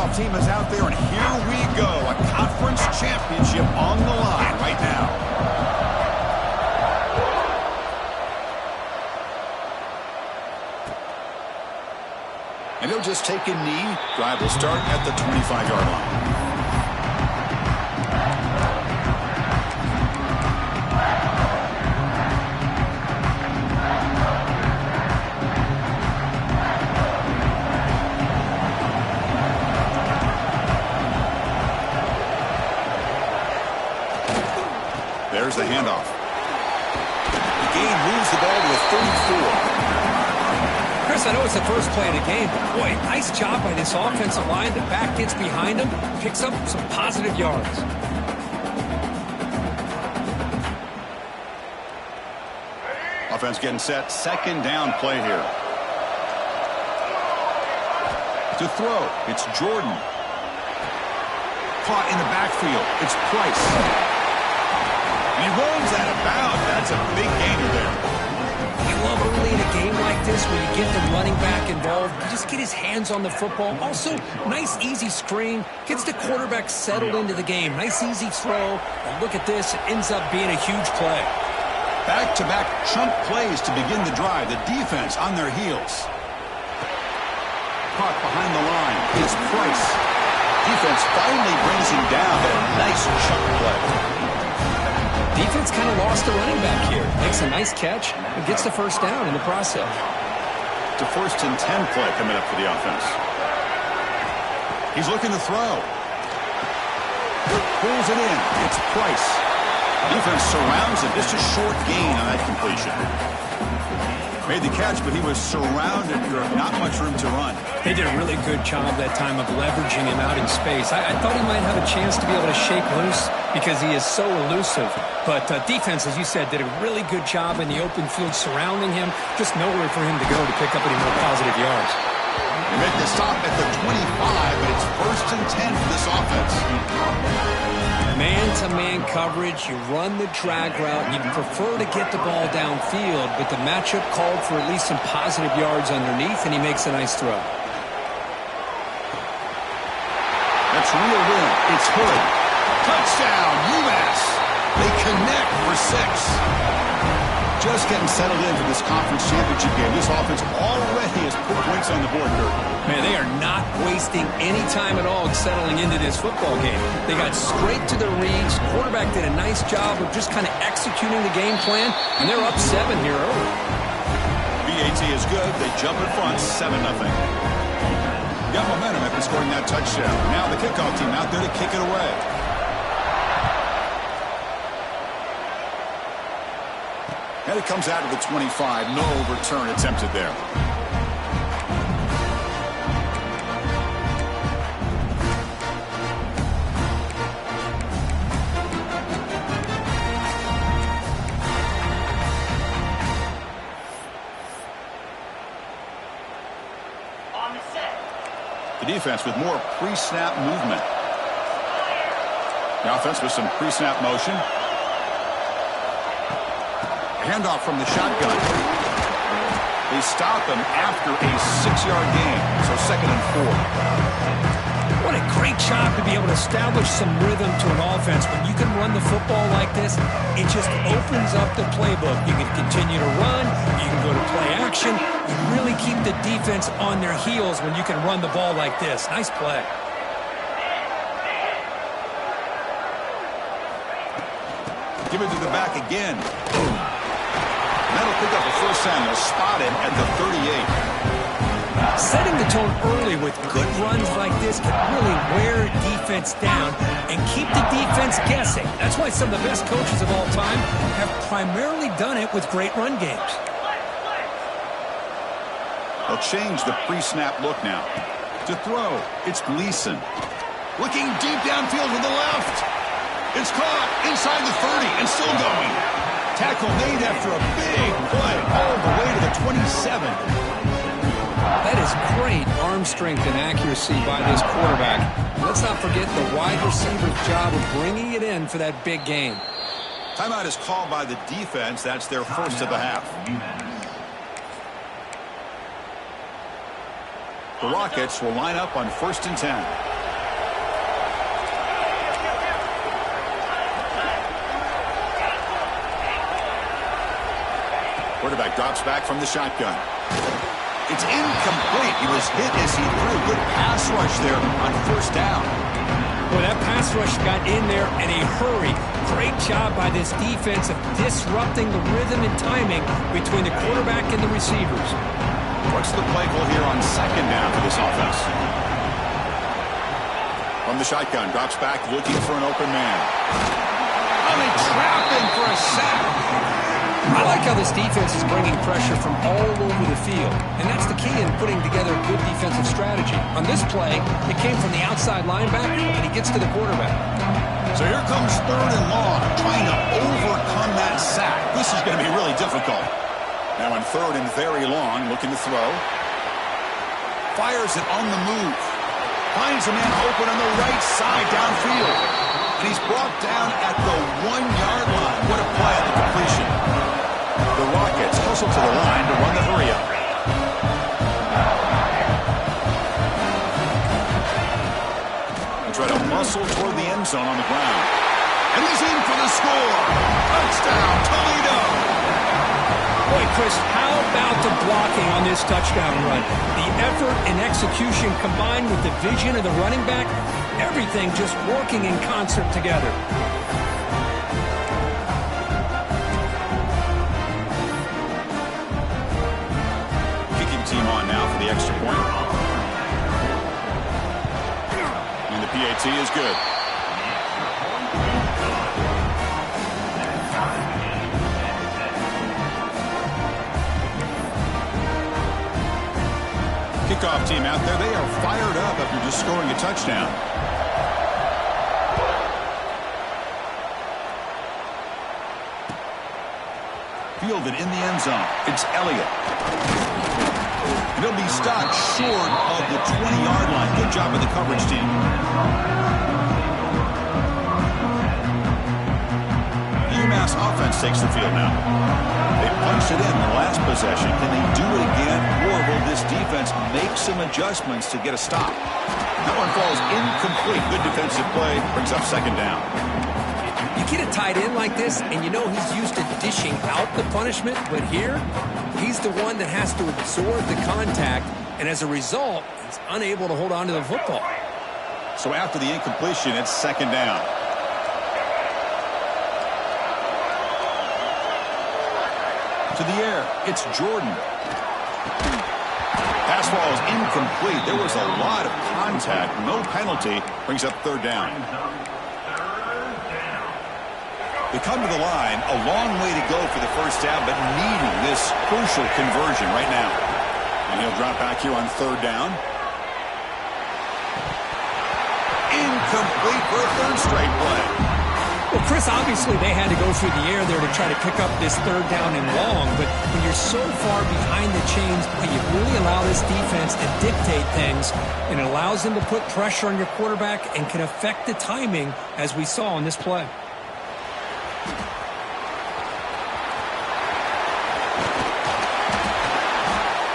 kickoff team is out there, and here we go. A conference championship on the line right now. And he'll just take a knee. Drive will start at the 25-yard line. There's the handoff. The game moves the ball to a 34. Chris, I know it's the first play of the game, but boy, nice job by this offensive line. The back gets behind him, picks up some positive yards. Offense getting set. Second down play here. To throw, it's Jordan. Caught in the backfield. It's Price. And he rolls out of bounds. That's a big gainer there. I love early in a game like this where you get the running back involved. You just get his hands on the football. Also, nice, easy screen. Gets the quarterback settled into the game. Nice, easy throw. And look at this. It ends up being a huge play. Back-to-back chunk plays to begin the drive. The defense on their heels. Caught behind the line. It's Price. Defense finally brings him down. A nice chunk play. Defense kind of lost the running back here. Makes a nice catch and gets the first down in the process. It's a 1st and 10 play coming up for the offense. He's looking to throw. Pulls it in. It's Price. Defense surrounds him. Just a short gain on that completion. Made the catch, but he was surrounded. Not much room to run. They did a really good job that time of leveraging him out in space. I thought he might have a chance to be able to shake loose because he is so elusive. But defense, as you said, did a really good job in the open field surrounding him. Just nowhere for him to go to pick up any more positive yards. They make the stop at the 25, but it's 1st and 10 for this offense. Man-to-man coverage, you run the drag route, you prefer to get the ball downfield, but the matchup called for at least some positive yards underneath, and he makes a nice throw. That's real win. It's Hood. Touchdown, UMass. They connect for 6. Just getting settled in for this conference championship game. This offense already has put points on the board, Kirk. Man, they are not wasting any time at all settling into this football game. They got straight to their reads. Quarterback did a nice job of just kind of executing the game plan, and they're up 7 here early. BAT is good. They jump in front, 7-0. Got momentum after scoring that touchdown. Now the kickoff team out there to kick it away. And it comes out of the 25. No return attempted there. The defense with more pre-snap movement. The offense with some pre-snap motion. Handoff from the shotgun. They stop him after a 6-yard gain. So 2nd and 4. What a great job to be able to establish some rhythm to an offense. When you can run the football like this, it just opens up the playbook. You can continue to run. You can go to play action. You really keep the defense on their heels when you can run the ball like this. Nice play. Give it to the back again. Boom. That'll pick up a 1st down. They'll spot him at the 38. Setting the tone early with good runs like this can really wear defense down and keep the defense guessing. That's why some of the best coaches of all time have primarily done it with great run games. They'll change the pre-snap look now. To throw, it's Gleason. Looking deep downfield to the left. It's caught inside the 30 and still going. Tackle made after a big play all the way to the 27. That is great arm strength and accuracy by this quarterback. Let's not forget the wide receiver's job of bringing it in for that big game. Timeout is called by the defense. That's their first of the half. The Rockets will line up on 1st and 10. Quarterback drops back from the shotgun. It's incomplete. He was hit as he threw. Good pass rush there on first down. Well, that pass rush got in there in a hurry. Great job by this defense of disrupting the rhythm and timing between the quarterback and the receivers. What's the play call here on second down for this offense? From the shotgun, drops back looking for an open man. Oh, they trap him for a sack. I like how this defense is bringing pressure from all over the field, and that's the key in putting together a good defensive strategy. On this play, it came from the outside linebacker, and he gets to the quarterback. So here comes third and long, trying to overcome that sack. This is going to be really difficult. Now on third and very long, looking to throw. Fires it on the move. Finds a man open on the right side downfield. And he's brought down at the 1-yard line. What a play on the completion. The Rockets hustle to the line to run the hurry-up. They try to muscle toward the end zone on the ground. And he's in for the score. Touchdown, Toledo. Boy, Chris, how about the blocking on this touchdown run? The effort and execution combined with the vision of the running back, everything just working in concert together. Kicking team on now for the extra point. And the PAT is good. Kickoff team out there, they are fired up after just scoring a touchdown. Fielded in the end zone. It's Elliott. And he'll be stopped short of the 20-yard line. Good job of the coverage team. The UMass offense takes the field now. They punched it in the last possession. Can they do it again, or will this defense make some adjustments to get a stop? That one falls incomplete. Good defensive play. Brings up second down. You get a tight end like this, and you know he's used to dishing out the punishment, but here, he's the one that has to absorb the contact, and as a result, he's unable to hold on to the football. So after the incompletion, it's second down. To the air, it's Jordan. Pass ball is incomplete. There was a lot of contact, no penalty. Brings up third down. They come to the line, a long way to go for the first down, but needing this crucial conversion right now. And he'll drop back here on third down. Incomplete for a third straight play. Well, Chris, obviously they had to go through the air there to try to pick up this third down and long, but when you're so far behind the chains, you really allow this defense to dictate things, and it allows them to put pressure on your quarterback and can affect the timing, as we saw on this play.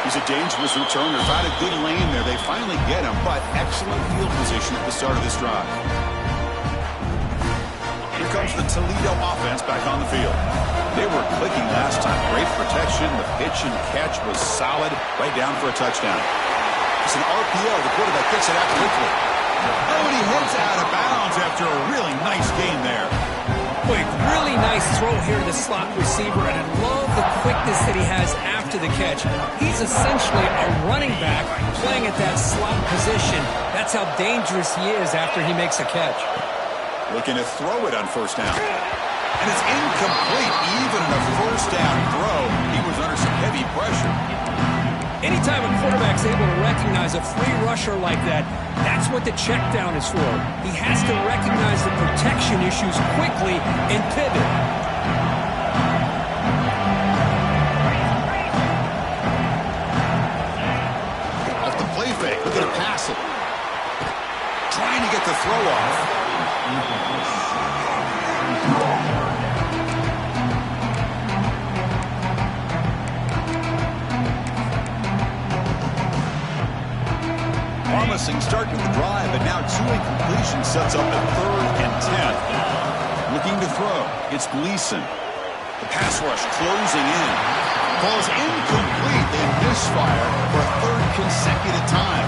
He's a dangerous returner. Found a good lane there. They finally get him, but excellent field position at the start of this drive. Here comes the Toledo offense back on the field. They were clicking last time. Great protection. The pitch and catch was solid. Right down for a touchdown. It's an RPO. The quarterback gets it out quickly. Oh, and he heads out of bounds after a really nice game there. Boy, really nice throw here to the slot receiver, and I love the quickness that he has after the catch. He's essentially a running back playing at that slot position. That's how dangerous he is after he makes a catch. Looking to throw it on first down. And it's incomplete. Even in a first down throw, he was under some heavy pressure. Anytime a quarterback's able to recognize a free rusher like that, that's what the check down is for. He has to recognize the protection issues quickly and pivot. Off the play fake, look at a pass it. Trying to get the throw off. Promising start to the drive, but now two incompletions sets up a 3rd and 10. Looking to throw, it's Gleason. The pass rush closing in. falls incomplete. They misfire for a third consecutive time.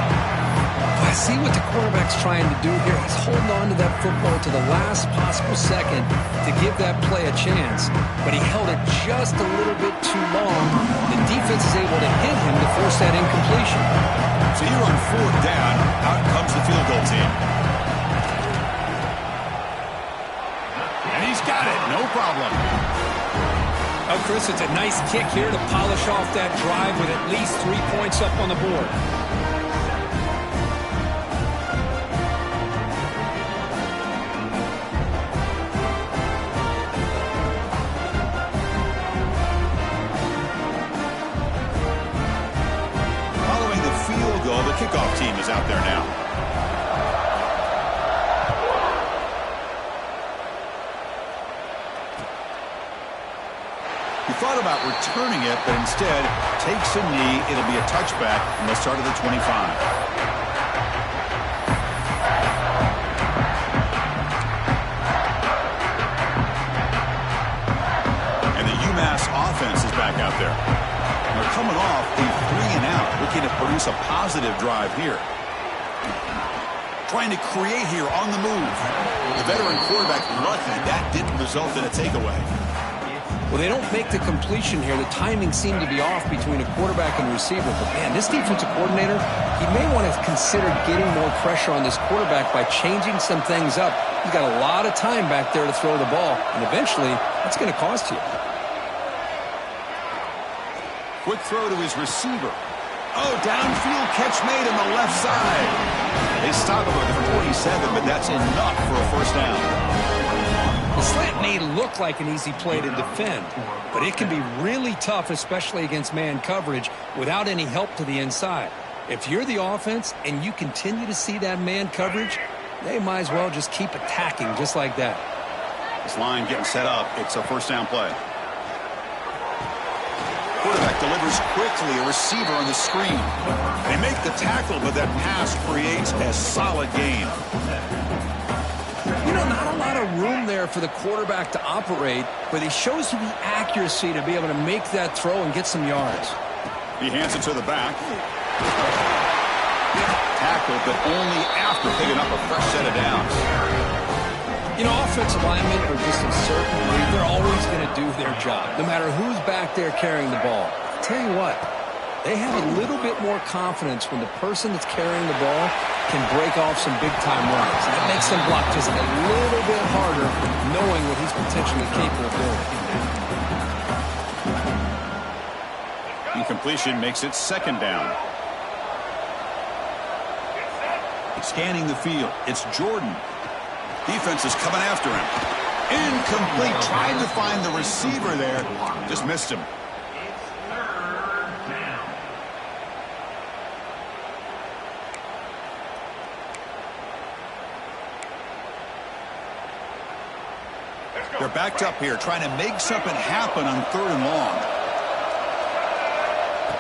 I see what the quarterback's trying to do here. He's holding on to that football to the last possible second to give that play a chance. But he held it just a little bit too long. The defense is able to hit him to force that incompletion. So here on fourth down, out comes the field goal team. And he's got it, no problem. Oh, Chris, it's a nice kick here to polish off that drive with at least 3 points up on the board. Following the field goal, the kickoff team is out there now. He thought about returning it, but instead takes a knee. It'll be a touchback from the start of the 25. And the UMass offense is back out there. They're coming off a 3-and-out, looking to produce a positive drive here. Trying to create here on the move. The veteran quarterback lucky that didn't result in a takeaway. Well, they don't make the completion here. The timing seemed to be off between a quarterback and receiver. But, man, this defensive coordinator, he may want to consider getting more pressure on this quarterback by changing some things up. He's got a lot of time back there to throw the ball, and eventually that's going to cost you. Quick throw to his receiver. Oh, downfield catch made on the left side. They stop him at the 47, but that's enough for a first down. The slant may look like an easy play to defend, but it can be really tough, especially against man coverage, without any help to the inside. If you're the offense and you continue to see that man coverage, they might as well just keep attacking just like that. This line getting set up. It's a first down play. Quarterback delivers quickly, a receiver on the screen. They make the tackle, but that pass creates a solid gain. You know, not a lot of room there for the quarterback to operate, but he shows you the accuracy to be able to make that throw and get some yards. He hands it to the back. Tackled, but only after picking up a fresh set of downs. You know, offensive linemen are just a certain breed. They're always going to do their job, no matter who's back there carrying the ball. I'll tell you what, they have a little bit more confidence when the person that's carrying the ball can break off some big-time runs. That makes them block just a little bit harder, knowing what he's potentially capable of doing. Incompletion makes it second down. Scanning the field, it's Jordan. Defense is coming after him. Incomplete, trying to find the receiver there. Just missed him. They're backed up here, trying to make something happen on third and long.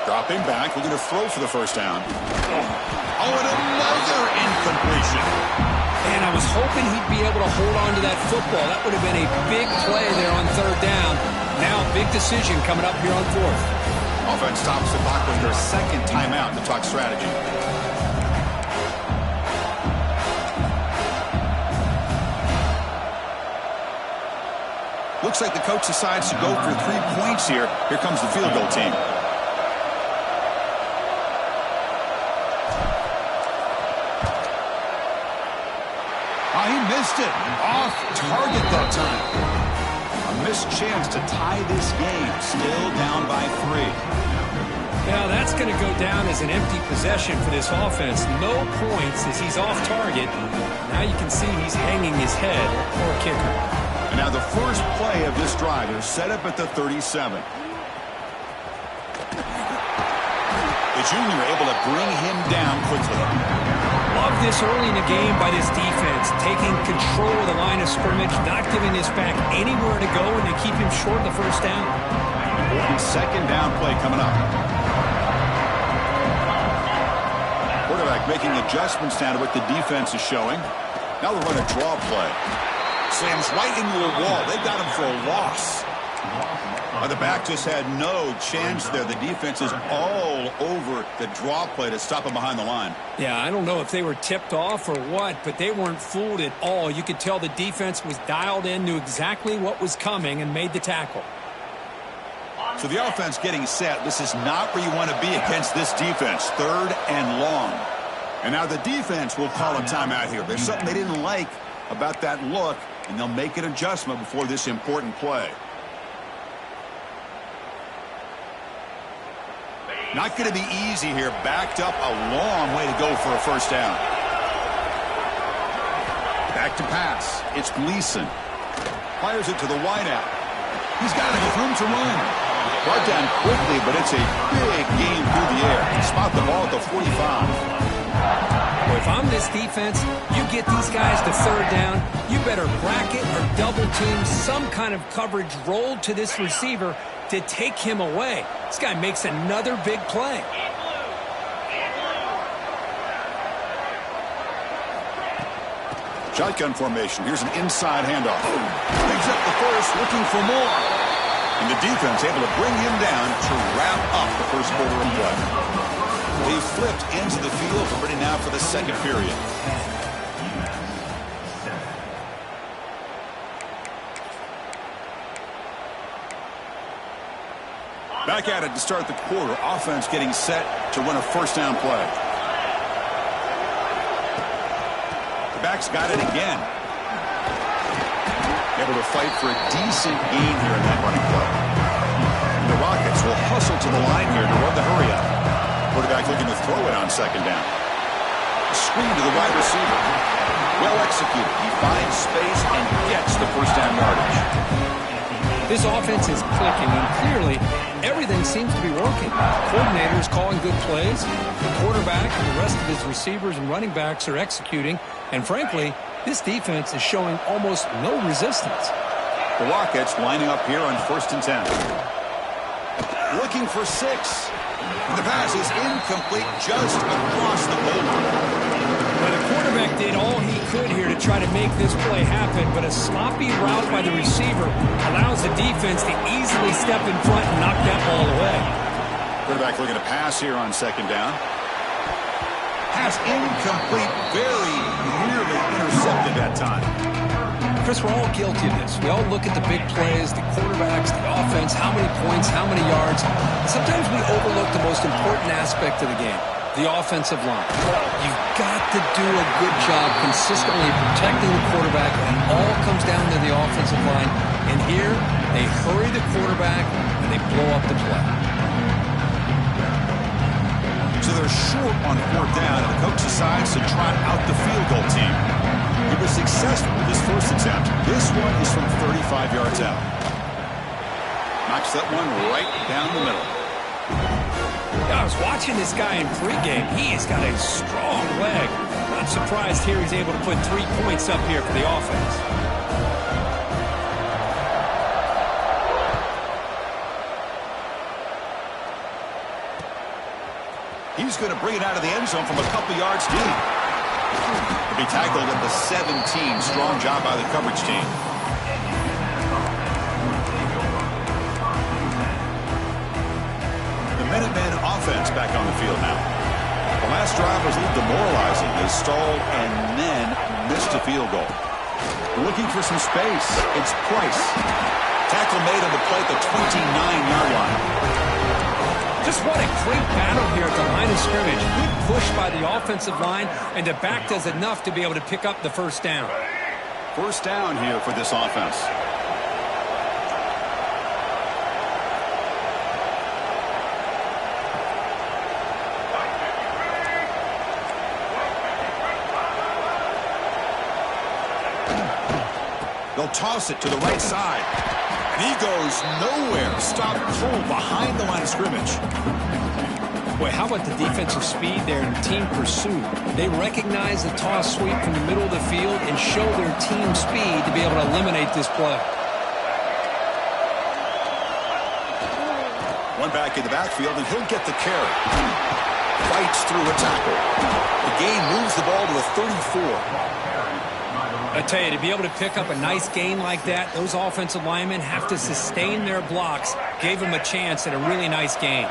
Dropping back, looking to throw for the first down. Oh, and another incompletion. And I was hoping he'd be able to hold on to that football. That would have been a big play there on third down. Now a big decision coming up here on fourth. Offense stops the clock with their second timeout to talk strategy. Looks like the coach decides to go for 3 points here. Here comes the field goal team. Oh, he missed it. Off target that time. A missed chance to tie this game. Still down by 3. Now that's going to go down as an empty possession for this offense. No points as he's off target. Now you can see he's hanging his head. Poor kicker. And now the first play of this drive is set up at the 37. The junior able to bring him down quickly. Love this early in the game by this defense, taking control of the line of scrimmage, not giving this back anywhere to go, and they keep him short of the first down. Important second down play coming up. Quarterback making adjustments now to what the defense is showing. Now they'll run a draw play. Slams right into a wall. They've got him for a loss. The back just had no chance there. The defense is all over the draw play to stop him behind the line. Yeah, I don't know if they were tipped off or what, but they weren't fooled at all. You could tell the defense was dialed in, knew exactly what was coming, and made the tackle. So the offense getting set. This is not where you want to be against this defense. 3rd and long. And now the defense will call a timeout here. There's something they didn't like about that look, and they'll make an adjustment before this important play. Not going to be easy here. Backed up a long way to go for a first down. Back to pass. It's Gleason. Fires it to the wideout. He's got enough room to run. Brought down quickly, but it's a big gain through the air. Spot the ball at the 45. Well, if I'm this defense, you get these guys to 3rd down, you better bracket or double team some kind of coverage rolled to this receiver to take him away. This guy makes another big play. Shotgun formation. Here's an inside handoff. Picks up the first, looking for more. And the defense able to bring him down to wrap up the first quarter of play. They flipped into the field, ready now for the second period. Back at it to start the quarter. Offense getting set to run a first down play. The backs got it again. Able to fight for a decent gain here in that running play. And the Rockets will hustle to the line here to run the hurry up. Quarterback looking to throw it on second down. A screen to the wide receiver. Well executed. He finds space and gets the first down yardage. This offense is clicking, and clearly everything seems to be working. The coordinator is calling good plays. The quarterback and the rest of his receivers and running backs are executing. And frankly, this defense is showing almost no resistance. The Rockets lining up here on 1st and 10. Looking for 6. The pass is incomplete just across the goal line. Well, the quarterback did all he could here to try to make this play happen, but a sloppy route by the receiver allows the defense to easily step in front and knock that ball away. Quarterback looking to pass here on second down. Pass incomplete, very nearly intercepted that time. Chris, we're all guilty of this. We all look at the big plays, the quarterbacks, the offense, how many points, how many yards. Sometimes we overlook the most important aspect of the game, the offensive line. You've got to do a good job consistently protecting the quarterback, and it all comes down to the offensive line. And here, they hurry the quarterback, and they blow up the play. So they're short on 4th down, and the coach decides to trot out the field goal team. He was successful with his first attempt. This one is from 35 yards out. Knocks that one right down the middle. I was watching this guy in pregame. He's got a strong leg. Not surprised here he's able to put 3 points up here for the offense. He's going to bring it out of the end zone from a couple yards deep. To be tackled at the 17. Strong job by the coverage team. The Minutemen offense back on the field now. The last drive was a little demoralizing. They stalled and then missed a field goal. Looking for some space. It's Price. Tackle made on the play at the 29-yard line. Just what a great battle here at the line of scrimmage. Good push by the offensive line, and the back does enough to be able to pick up the first down. First down here for this offense. They'll toss it to the right side. And he goes nowhere. Stop cold behind the line of scrimmage. Boy, how about the defensive speed there and team pursuit? They recognize the toss sweep from the middle of the field and show their team speed to be able to eliminate this play. One back in the backfield, and he'll get the carry. Fights through a tackle. The gain moves the ball to a 34. I tell you, to be able to pick up a nice gain like that, those offensive linemen have to sustain their blocks. Gave them a chance at a really nice gain.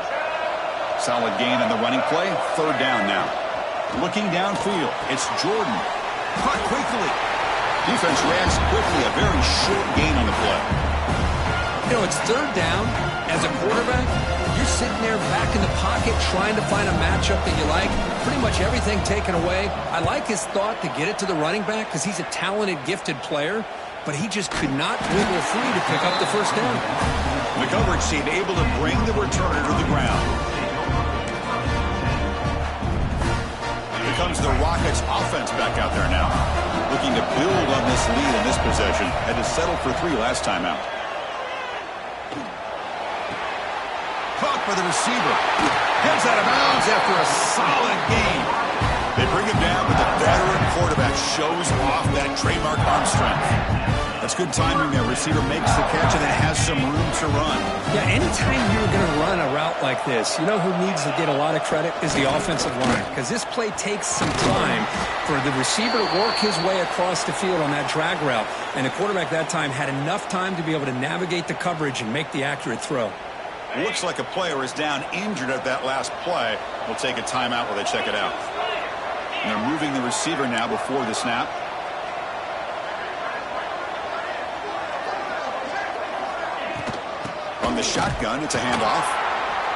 Solid gain on the running play. Third down now. Looking downfield, it's Jordan. Caught quickly. Defense reacts quickly. A very short gain on the play. You know, it's third down. As a quarterback, you're sitting there back in the pocket trying to find a matchup that you like. Pretty much everything taken away. I like his thought to get it to the running back because he's a talented, gifted player, but he just could not wiggle free to pick up the first down. The coverage team able to bring the returner to the ground. Here comes the Rockets offense back out there now. Looking to build on this lead in this possession. Had to settle for 3 last time out. Caught by the receiver. Gets out of bounds after a solid gain. They bring him down, but the veteran quarterback shows off that trademark arm strength. That's good timing there. Receiver makes the catch and then has some room to run. Yeah, anytime you're going to run a route like this, you know who needs to get a lot of credit is the offensive line, because this play takes some time for the receiver to work his way across the field on that drag route, and the quarterback that time had enough time to be able to navigate the coverage and make the accurate throw. Looks like a player is down injured at that last play. We'll take a timeout while they check it out. And they're moving the receiver now before the snap. From the shotgun, it's a handoff.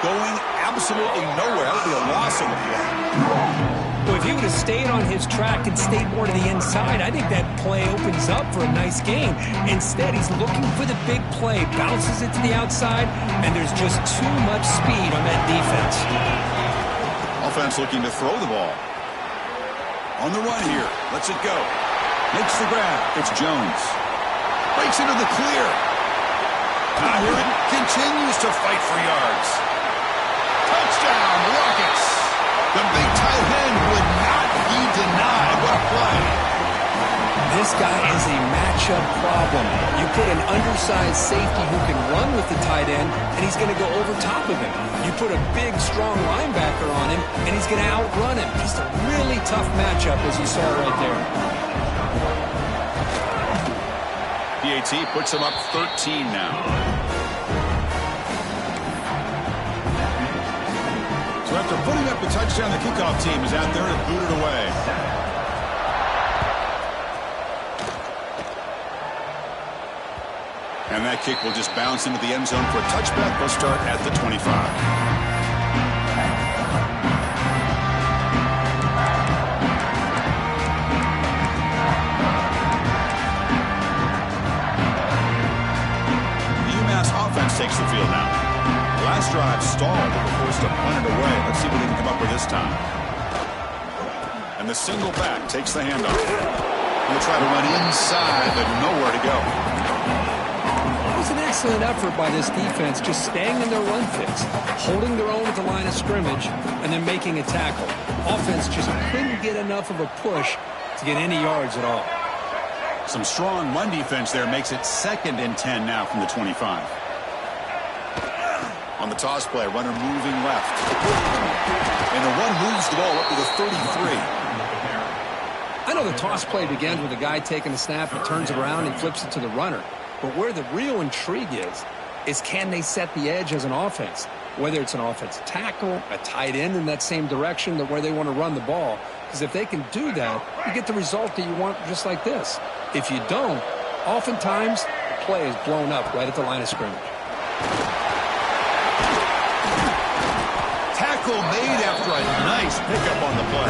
Going absolutely nowhere. That'll be a loss on the play. Well, if he would have stayed on his track and stayed more to the inside, I think that play opens up for a nice gain. Instead, he's looking for the big play, bounces it to the outside, and there's just too much speed on that defense. Offense looking to throw the ball. On the run here. Lets it go. Makes the grab. It's Jones. Breaks into the clear. Howard continues to fight for yards. Touchdown, Rockets. The big tight end would not be denied. What a play. This guy is a matchup problem. You put an undersized safety who can run with the tight end, and he's going to go over top of him. You put a big, strong linebacker on him, and he's going to outrun him. Just a really tough matchup, as you saw right there. PAT puts him up 13 now. So after putting up the touchdown, the kickoff team is out there to boot it away. And that kick will just bounce into the end zone for a touchback. They'll start at the 25. Takes the field now. Last drive stalled and were forced to punt it away. Let's see what they can come up with this time. And the single back takes the handoff. He'll try to run inside, but nowhere to go. It was an excellent effort by this defense, just staying in their run fits, holding their own at the line of scrimmage, and then making a tackle. Offense just couldn't get enough of a push to get any yards at all. Some strong run defense there makes it 2nd and 10 now from the 25. On the toss play, runner moving left. And the run moves the ball up to the 33. I know the toss play begins with a guy taking the snap and turns it around and flips it to the runner. But where the real intrigue is can they set the edge as an offense? Whether it's an offensive tackle, a tight end in that same direction where they want to run the ball. Because if they can do that, you get the result that you want just like this. If you don't, oftentimes the play is blown up right at the line of scrimmage. Made after a nice pickup on the play.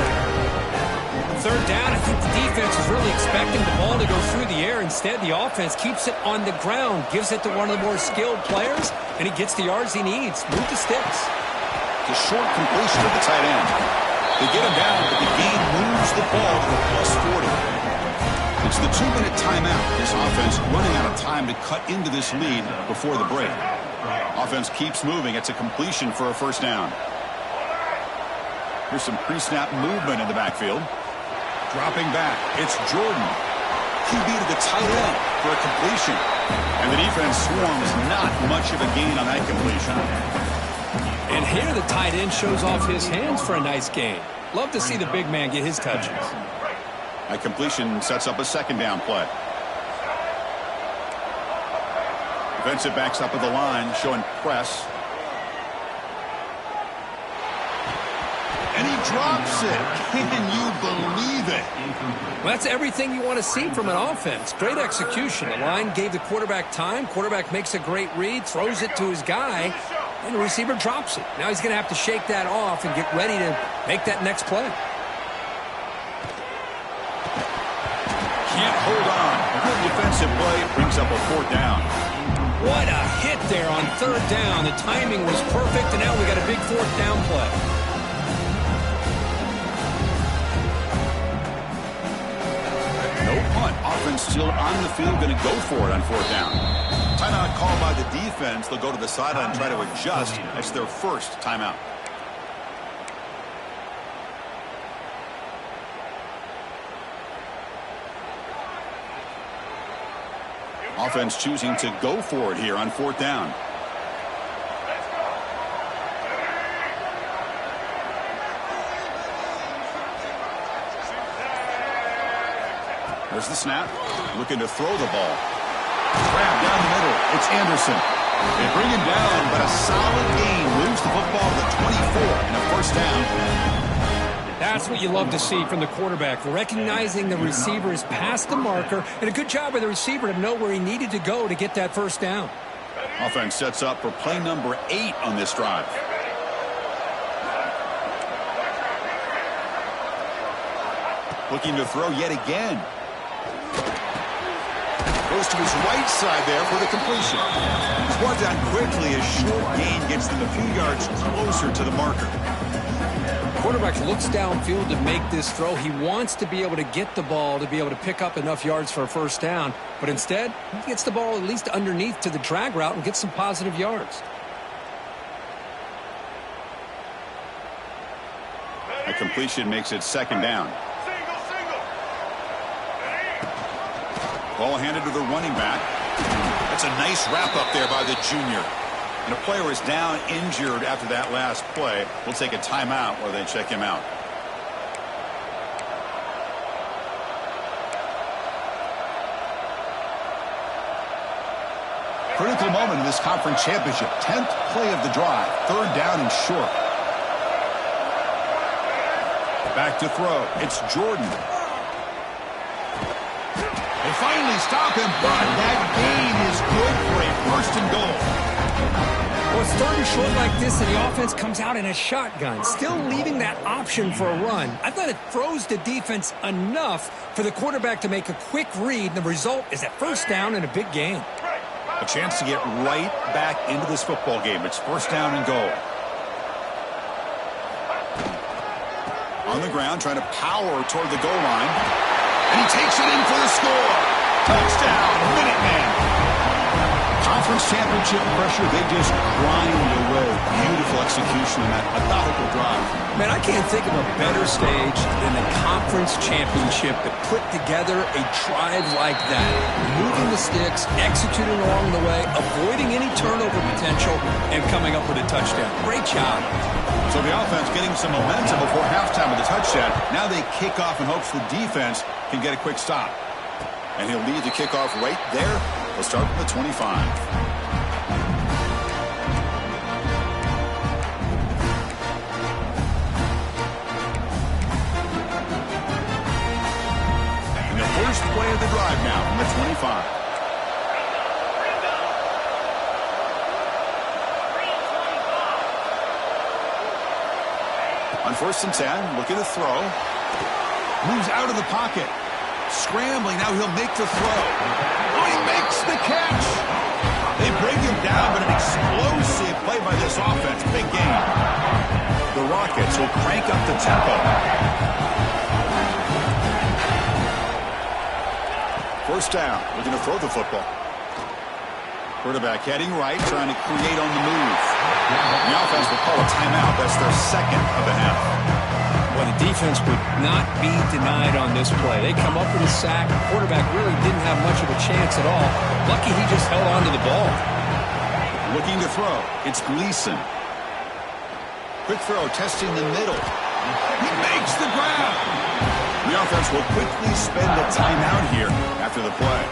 Third down, I think the defense is really expecting the ball to go through the air. Instead, the offense keeps it on the ground, gives it to one of the more skilled players, and he gets the yards he needs. Move the sticks. The short completion of the tight end. They get him down, but the game moves the ball to the +40. It's the 2-minute timeout. This offense running out of time to cut into this lead before the break. Offense keeps moving. It's a completion for a first down. Here's some pre-snap movement in the backfield. Dropping back, it's Jordan. QB to the tight end for a completion. And the defense swarms not much of a gain on that completion. And here the tight end shows off his hands for a nice gain. Love to see the big man get his touches. A completion sets up a second down play. Defensive backs up at the line, showing press. And he drops it. Can you believe it? Well, that's everything you want to see from an offense. Great execution. The line gave the quarterback time. Quarterback makes a great read, throws it to his guy, and the receiver drops it. Now he's going to have to shake that off and get ready to make that next play. Can't hold on. A good defensive play brings up a fourth down. What a hit there on third down. The timing was perfect, and now we got a big fourth down play. No punt. Offense still on the field, going to go for it on fourth down. Timeout called by the defense. They'll go to the sideline and try to adjust. That's their first timeout. Offense choosing to go for it here on fourth down. There's the snap. Looking to throw the ball. Grab down the middle. It's Anderson. They bring him down, but a solid gain moves the football to the 24 and a first down. That's what you love to see from the quarterback. Recognizing the receiver is past the marker, and a good job by the receiver to know where he needed to go to get that first down. Offense sets up for play number 8 on this drive. Looking to throw yet again. Goes to his right side there for the completion. He's brought down quickly. A short gain gets them a few yards closer to the marker. Quarterback looks downfield to make this throw. He wants to be able to get the ball to be able to pick up enough yards for a first down. But instead, he gets the ball at least underneath to the drag route and gets some positive yards. A completion makes it second down. Ball handed to the running back. That's a nice wrap up there by the junior. And a player is down injured after that last play. We'll take a timeout while they check him out. Critical moment in this conference championship. 10th play of the drive. Third down and short. Back to throw. It's Jordan. They finally stop him, but that gain is good for a first and goal. Well, it's third and short like this, and the offense comes out in a shotgun, still leaving that option for a run. I thought it throws the defense enough for the quarterback to make a quick read, and the result is a first down and a big gain. A chance to get right back into this football game. It's first down and goal. On the ground, trying to power toward the goal line. And he takes it in for the score. Touchdown, Minuteman. Conference championship pressure, they just grind away. Beautiful execution in that methodical drive. Man, I can't think of a better stage than the conference championship to put together a drive like that. Moving the sticks, executing along the way, avoiding any turnover potential, and coming up with a touchdown. Great job. So the offense getting some momentum before halftime with a touchdown. Now they kick off in hopes the defense can get a quick stop. And he'll lead the kickoff right there. We'll start from the 25. And the first play of the drive now from the 25. On first and 10, looking to throw. Moves out of the pocket. Scrambling, now he'll make the throw. Oh, he makes the catch. They bring him down, but an explosive play by this offense. Big game. The Rockets will crank up the tempo. First down, looking to throw the football. Quarterback heading right, trying to create on the move. The offense will call a timeout. That's their second of the half. Well, the defense would not be denied on this play. They come up with a sack. The quarterback really didn't have much of a chance at all. Lucky he just held on to the ball. Looking to throw. It's Gleason. Quick throw, testing the middle. He makes the grab. The offense offense will quickly spend a timeout here after the play.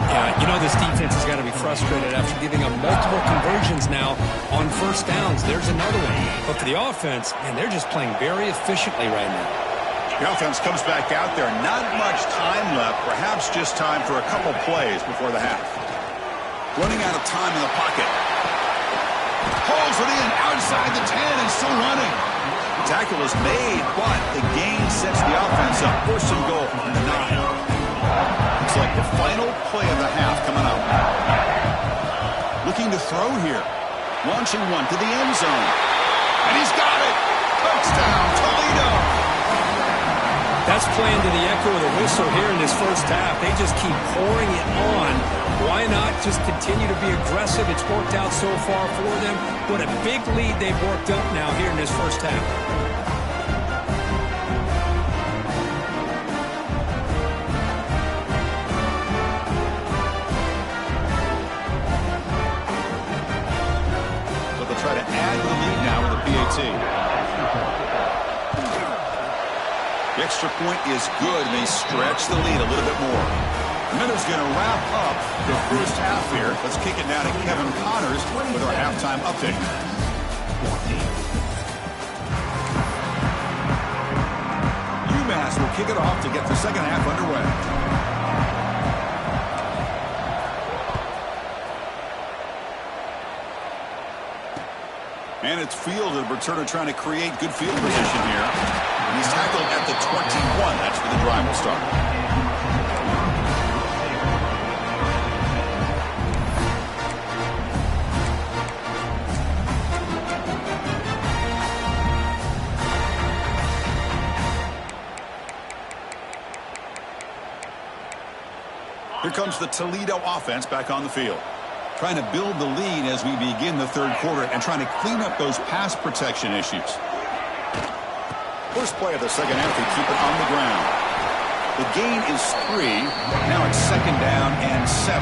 Yeah, you know this defense has got to be frustrated after giving up multiple conversions now on first downs. There's another one. But for the offense, man, they're just playing very efficiently right now. The offense comes back out there. Not much time left. Perhaps just time for a couple plays before the half. Running out of time in the pocket. Hauls it in outside the 10 and still running. The tackle is made, but the gain sets the offense up. First and goal from the 9. Looks like the final play of the half coming up. Looking to throw here. Launching one to the end zone. And he's got it. Touchdown, Toledo. That's playing to the echo of the whistle here in this first half. They just keep pouring it on. Why not just continue to be aggressive? It's worked out so far for them. What a big lead they've worked up now here in this first half. So they'll try to add to the lead now with a PAT. The extra point is good, and they stretch the lead a little bit more. Miller's going to wrap up the first half here. Let's kick it now to Kevin Connors with our halftime update. UMass will kick it off to get the second half underway. And it's fielded. Returner trying to create good field position here. And he's tackled at the 21. That's where the drive will start. Here comes the Toledo offense back on the field. Trying to build the lead as we begin the third quarter and trying to clean up those pass protection issues. First play of the second half, they keep it on the ground. The gain is 3. Now it's second down and 7.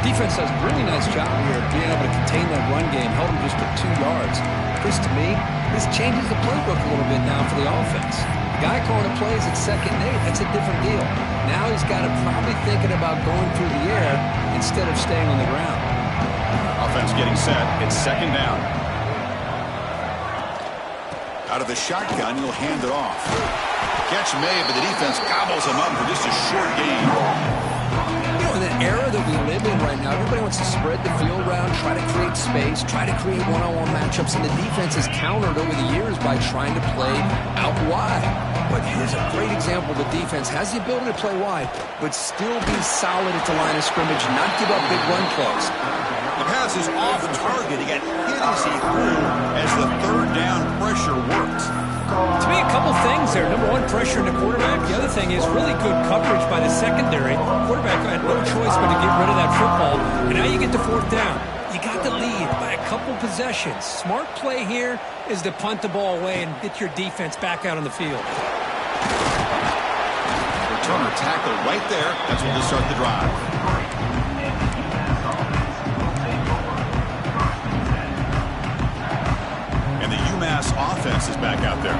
Defense does a really nice job here of being able to contain that run game, held them just to 2 yards. Chris, to me, this changes the playbook a little bit now for the offense. The guy calling the plays at 2nd and 8, that's a different deal. Now he's got to probably thinking about going through the air instead of staying on the ground. Offense getting set. It's second down. Out of the shotgun, he'll hand it off. Catch made, but the defense gobbles him up for just a short gain. You know, in the era that we live in right now, everybody wants to spread the field around, try to create space, try to create one-on-one matchups, and the defense has countered over the years by trying to play out wide. But here's a great example. The defense has the ability to play wide, but still be solid at the line of scrimmage, not give up big run plays. The pass is off target. He got hit as he threw as the third down pressure worked. To me, a couple things there. Number one, pressure in the quarterback. The other thing is really good coverage by the secondary. Quarterback had no choice but to get rid of that football. And now you get the fourth down. You got the lead by a couple possessions. Smart play here is to punt the ball away and get your defense back out on the field. Returner tackle right there. That's when they start the drive. And the UMass offense is back out there.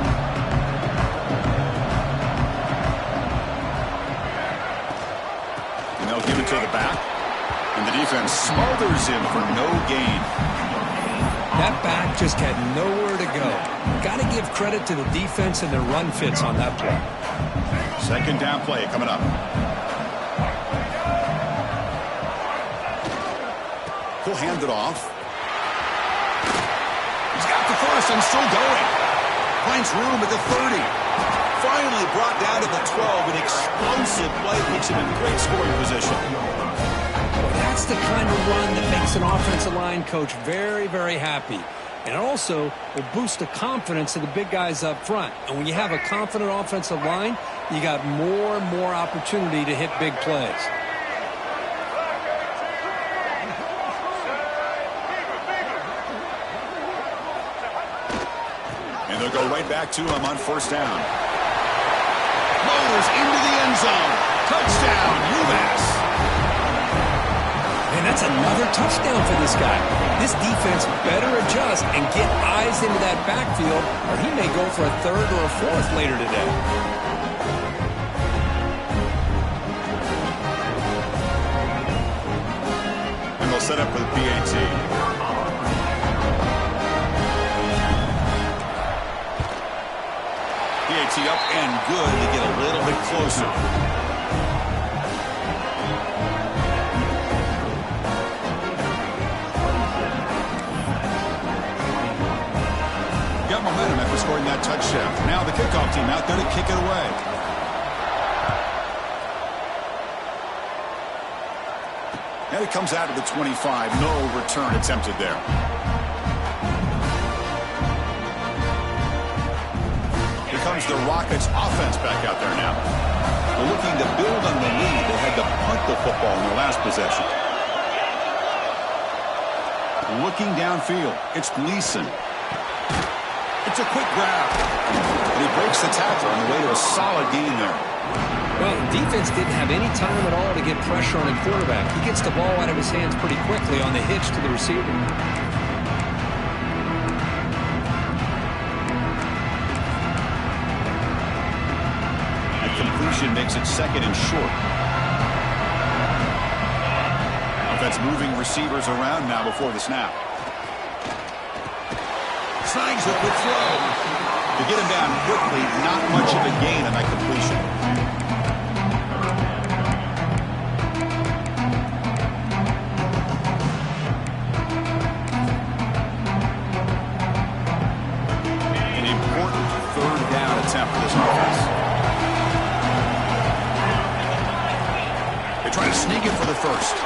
And they'll give it to the back. And the defense smothers him for no gain. That back just had nowhere to go. Got to give credit to the defense and their run fits on that play. Second down play coming up. He'll hand it off. He's got the first and still going. Finds room at the 30. Finally brought down to the 12. An explosive play puts him in great scoring position. That's the kind of run that makes an offensive line coach very, very happy. And also will boost the confidence of the big guys up front. And when you have a confident offensive line, you got more and more opportunity to hit big plays. And they'll go right back to him on first down. Motors into the end zone. Touchdown, UMass. And that's another touchdown for this guy. This defense better adjust and get eyes into that backfield, or he may go for a third or a fourth later today. And they'll set up for the PAT. PAT up and good to get a little bit closer. Got momentum after scoring that touchdown. Now the kickoff team out there to kick it away. And it comes out of the 25. No return attempted there. Here comes the Rockets offense back out there now. They're looking to build on the lead. They had to punt the football in their last possession. Looking downfield. It's Gleason. It's a quick grab. And he breaks the tackle on the way to a solid gain there. Well, the defense didn't have any time at all to get pressure on the quarterback. He gets the ball out of his hands pretty quickly on the hitch to the receiver. That completion makes it second and short. Offense moving receivers around now before the snap. Signs a quick throw. To get him down quickly, not much of a gain on that completion. An important third down attempt for this offense. They try to sneak it for the first.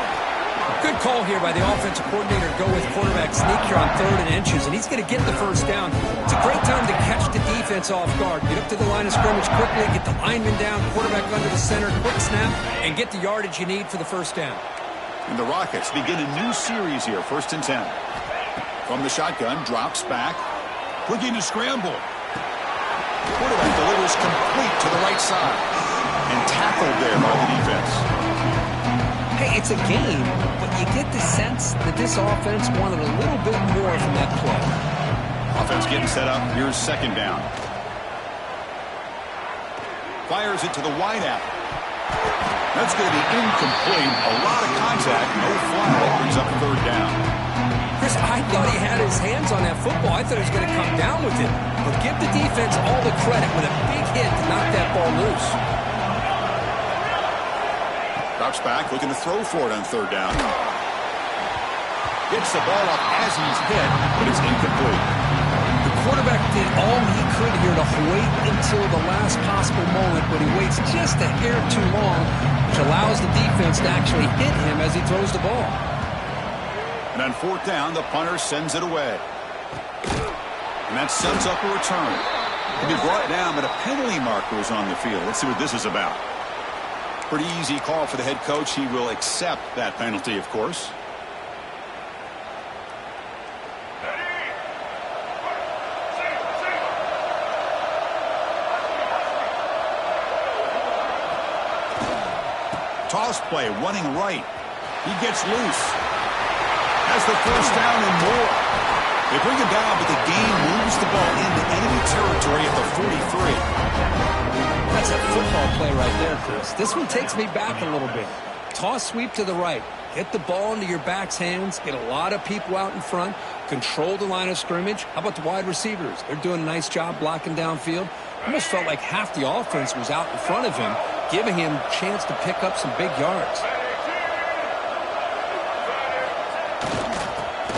Good call here by the offensive coordinator to go with quarterback sneak here on 3rd and inches, and he's going to get the first down. It's a great time to catch the defense off guard. Get up to the line of scrimmage quickly, get the lineman down, quarterback under the center, quick snap, and get the yardage you need for the first down. And the Rockets begin a new series here, 1st and 10. From the shotgun, drops back, looking to scramble. Quarterback delivers complete to the right side, and tackled there by the defense. Hey, it's a game, but you get the sense that this offense wanted a little bit more from that play. Offense getting set up. Here's 2nd down. Fires it to the wideout. That's going to be incomplete. A lot of contact. No flag. Brings up 3rd down. Chris, I thought he had his hands on that football. I thought he was going to come down with it. But give the defense all the credit with a big hit to knock that ball loose. Drops back, looking to throw for it on 3rd down. Gets the ball up as he's hit, but it's incomplete. The quarterback did all he could here to wait until the last possible moment, but he waits just a hair too long, which allows the defense to actually hit him as he throws the ball. And on 4th down, the punter sends it away. And that sets up a return. He'll be brought down, but a penalty marker is on the field. Let's see what this is about. Pretty easy call for the head coach. He will accept that penalty, of course. Toss play, running right. He gets loose. Has the first down and more. They bring him down, but the game moves the ball into enemy territory at the 43. That's a football play right there, Chris. This one takes me back a little bit. Toss sweep to the right. Get the ball into your back's hands. Get a lot of people out in front. Control the line of scrimmage. How about the wide receivers? They're doing a nice job blocking downfield. Almost felt like half the offense was out in front of him, giving him a chance to pick up some big yards.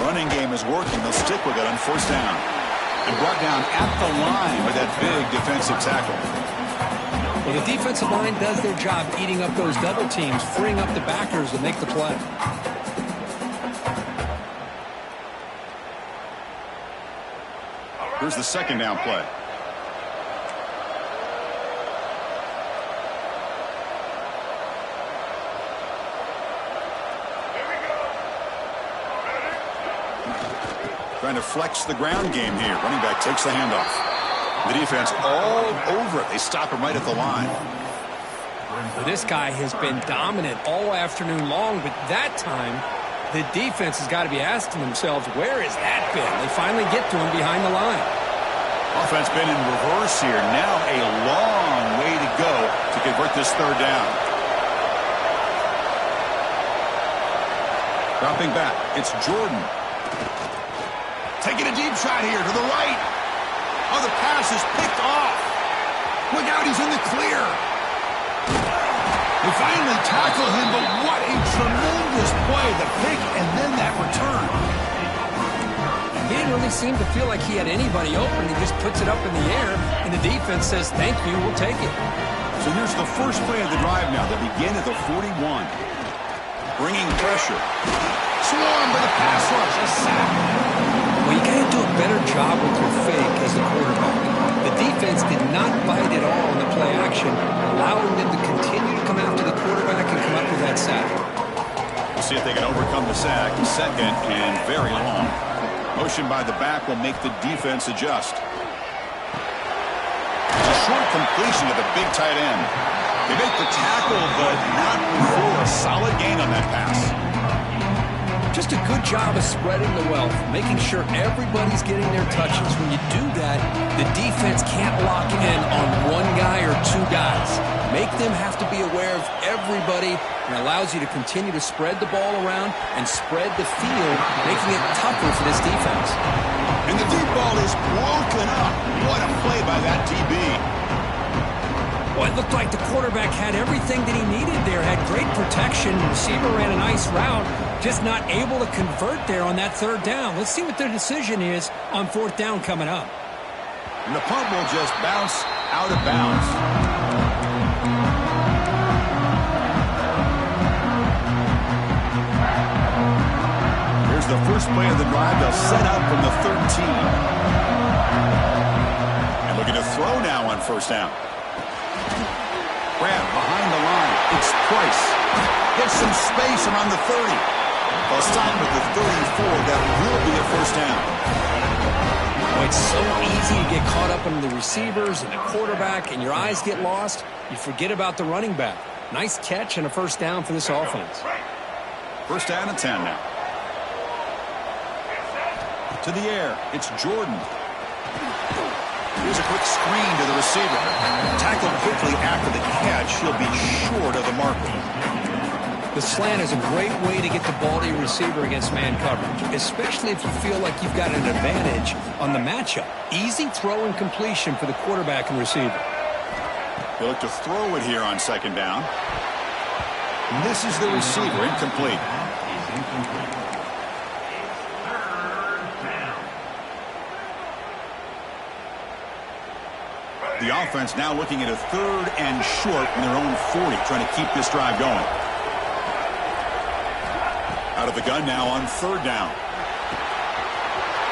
Running game is working. They'll stick with it on 1st down. And brought down at the line with that big defensive tackle. Well, the defensive line does their job eating up those double teams, freeing up the backers to make the play. Here's the 2nd down play. Trying to flex the ground game here. Running back takes the handoff. The defense all over it. They stop him right at the line. Well, this guy has been dominant all afternoon long, but that time, the defense has got to be asking themselves, where has that been? They finally get to him behind the line. Offense been in reverse here. Now a long way to go to convert this third down. Dropping back, it's Jordan. Taking a deep shot here to the right. Oh, the pass is picked off. Look out, he's in the clear. They finally tackle him, but what a tremendous play. The pick and then that return. He didn't really seem to feel like he had anybody open. He just puts it up in the air, and the defense says, thank you, we'll take it. So here's the first play of the drive now. They begin at the 41. Bringing pressure. Swarmed by the pass rush. A sack. Well, you got to do a better job with your fake as the quarterback. The defense did not bite at all in the play action, allowing them to continue to come after the quarterback and come up with that sack. We'll see if they can overcome the sack. Second and very long. Motion by the back will make the defense adjust. It's a short completion to the big tight end. They make the tackle, but not before a solid gain on that pass. Just a good job of spreading the wealth, making sure everybody's getting their touches. When you do that, the defense can't lock in on one guy or two guys. Make them have to be aware of everybody, and allows you to continue to spread the ball around and spread the field, making it tougher for this defense. And the deep ball is broken up. What a play by that DB. Well, it looked like the quarterback had everything that he needed there, had great protection. The receiver ran a nice route, just not able to convert there on that third down. Let's see what their decision is on fourth down coming up. And the punt will just bounce out of bounds. Here's the first play of the drive. They'll set up from the 13. And looking to throw now on first down. Grab behind the line. It's Price. Gets some space around the 30. They'll stop at the 34. That will be a first down. Well, it's so easy to get caught up in the receivers and the quarterback, and your eyes get lost. You forget about the running back. Nice catch and a first down for this offense. First down and 10 now. To the air. It's Jordan. Here's a quick screen to the receiver. Tackled quickly after the catch. He'll be short of the marker. The slant is a great way to get the ball to your receiver against man coverage, especially if you feel like you've got an advantage on the matchup. Easy throw and completion for the quarterback and receiver. They look to throw it here on second down. Misses the receiver. Incomplete. The offense now looking at a third and short from their own 40, trying to keep this drive going. Out of the gun now on third down.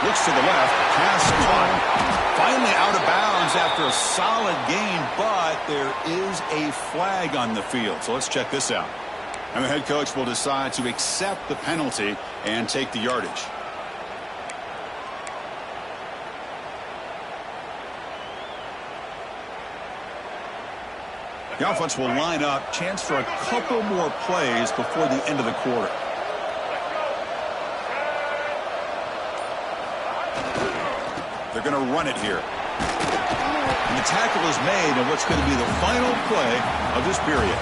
Looks to the left. Pass caught. Finally out of bounds after a solid gain, but there is a flag on the field. So let's check this out. And the head coach will decide to accept the penalty and take the yardage. The offense will line up. Chance for a couple more plays before the end of the quarter. They're going to run it here. And the tackle is made on what's going to be the final play of this period.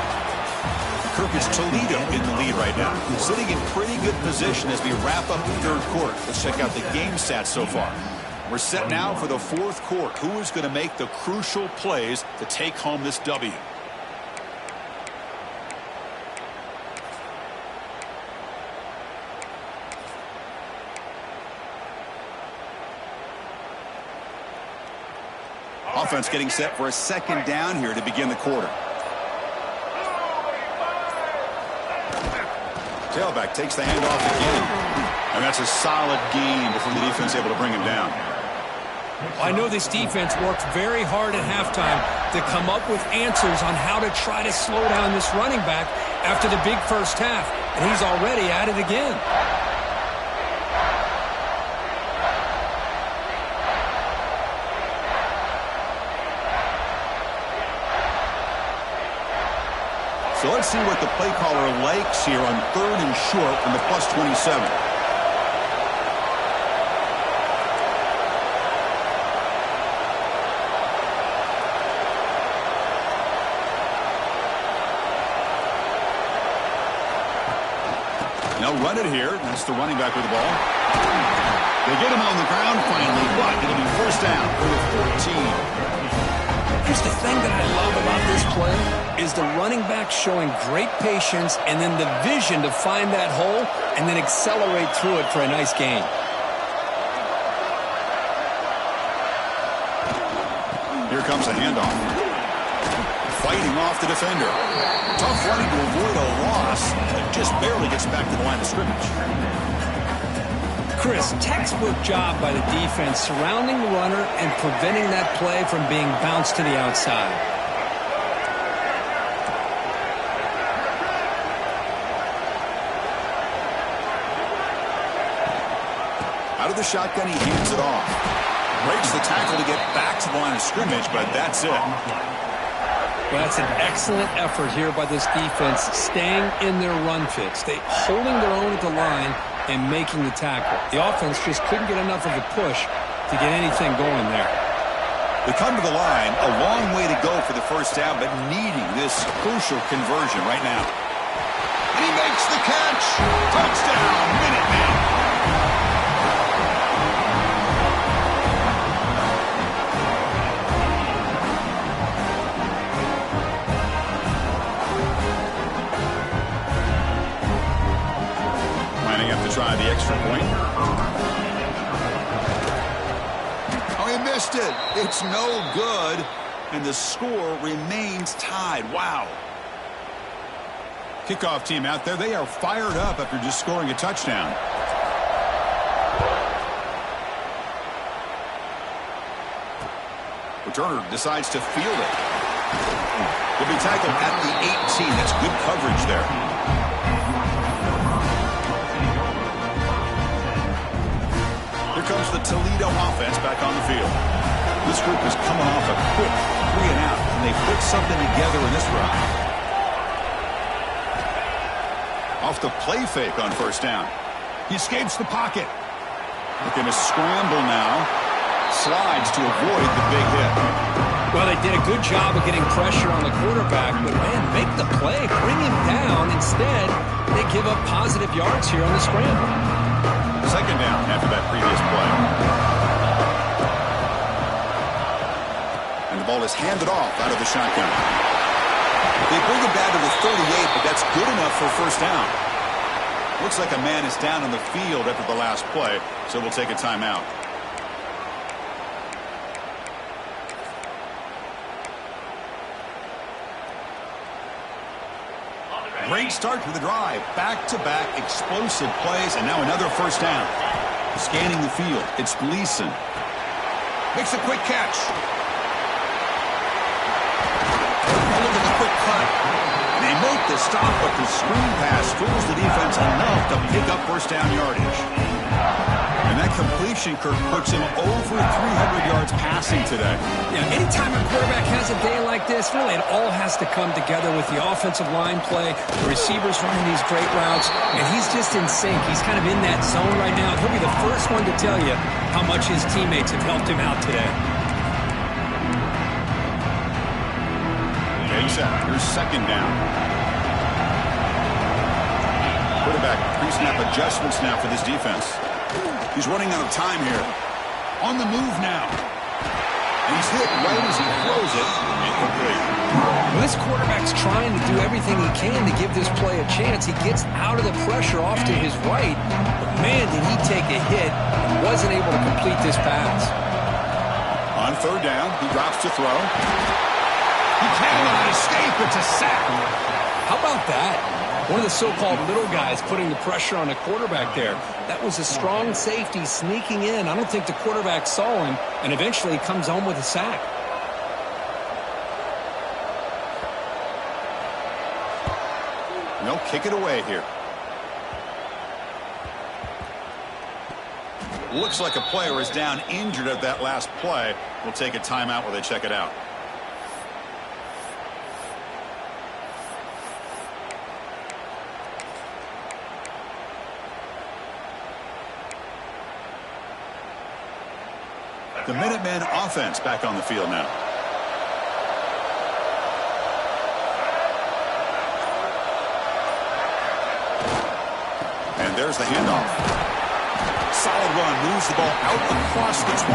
Kirk, it's Toledo in the lead right now. Sitting in pretty good position as we wrap up the third quarter. Let's check out the game stats so far. We're set now for the fourth quarter. Who is going to make the crucial plays to take home this W? Offense getting set for a second down here to begin the quarter. Tailback takes the handoff again. And that's a solid gain before the defense able to bring him down. I know this defense worked very hard at halftime to come up with answers on how to try to slow down this running back after the big first half. And he's already at it again. So let's see what the play caller likes here on third and short from the plus 27. They'll run it here. That's the running back with the ball. They get him on the ground finally, but it'll be first down for the 14. Here's the thing that I love about this play is the running back showing great patience and then the vision to find that hole and then accelerate through it for a nice gain. Here comes a handoff. Fighting off the defender. Tough running to avoid a loss, but just barely gets back to the line of scrimmage. Chris, textbook job by the defense surrounding the runner and preventing that play from being bounced to the outside. Out of the shotgun, he hands it off. Breaks the tackle to get back to the line of scrimmage, but that's it. Well, that's an excellent effort here by this defense, staying in their run fits. They holding their own at the line and making the tackle. The offense just couldn't get enough of a push to get anything going there. They come to the line, a long way to go for the first down, but needing this crucial conversion right now. And he makes the catch. Touchdown, Minutemen. Try the extra point. Oh, he missed it. It's no good. And the score remains tied. Wow. Kickoff team out there. They are fired up after just scoring a touchdown. Returner decides to field it. Will be tackled at the 18. That's good coverage there. Comes the Toledo offense back on the field. This group is coming off a quick 3 and out, and they put something together in this drive. Off the play fake on first down. He escapes the pocket. Looking to scramble now. Slides to avoid the big hit. Well, they did a good job of getting pressure on the quarterback, but man, make the play, bring him down. Instead, they give up positive yards here on the scramble. Second down after that previous play. And the ball is handed off out of the shotgun. They bring it down to the 38, but that's good enough for first down. Looks like a man is down on the field after the last play, so we'll take a timeout. Great start to the drive. Back-to-back explosive plays, and now another first down. Scanning the field, it's Gleason. Makes a quick catch. Look at the quick cut. They make the stop, but the screen pass fools the defense enough to pick up first down yardage. And that completion, Kirk, puts him over 300 yards passing today. Yeah, anytime a quarterback has a day like this, really it all has to come together with the offensive line play, the receivers running these great routes, and he's just in sync. He's kind of in that zone right now. He'll be the first one to tell you how much his teammates have helped him out today. Okay, here's second down. Quarterback pre-snap adjustments now for this defense. He's running out of time here. On the move now. And he's hit right as he throws it. Incomplete. Well, this quarterback's trying to do everything he can to give this play a chance. He gets out of the pressure off to his right. But, man, did he take a hit and wasn't able to complete this pass. On third down, he drops to throw. He cannot escape. It's a sack. How about that? One of the so-called little guys putting the pressure on the quarterback there. That was a strong safety sneaking in. I don't think the quarterback saw him, and eventually comes home with a sack. And they'll kick it away here. Looks like a player is down injured at that last play. We'll take a timeout while they check it out. The Minutemen offense back on the field now. And And there's the handoff. Solid run, moves the ball out across the 20-21.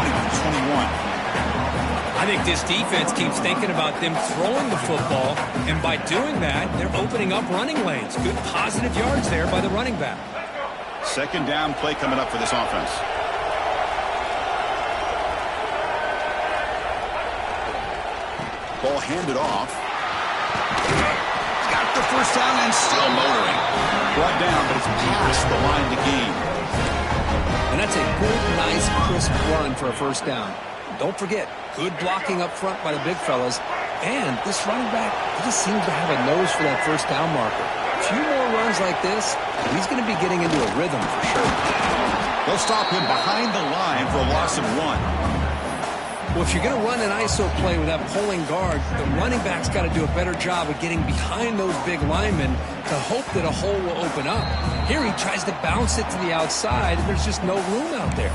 I think this defense keeps thinking about them throwing the football, and by doing that, they're opening up running lanes. Good positive yards there by the running back. Second down play coming up for this offense. Ball handed off. Got the first down and still motoring. Brought down, but it's past the line to gain. And that's a good, nice, crisp run for a first down. Don't forget, good blocking up front by the big fellas. And this running back, he just seems to have a nose for that first down marker. A few more runs like this, he's going to be getting into a rhythm for sure. They'll stop him behind the line for a loss of 1. Well, if you're going to run an ISO play with that pulling guard, the running back's got to do a better job of getting behind those big linemen to hope that a hole will open up. Here he tries to bounce it to the outside, and there's just no room out there.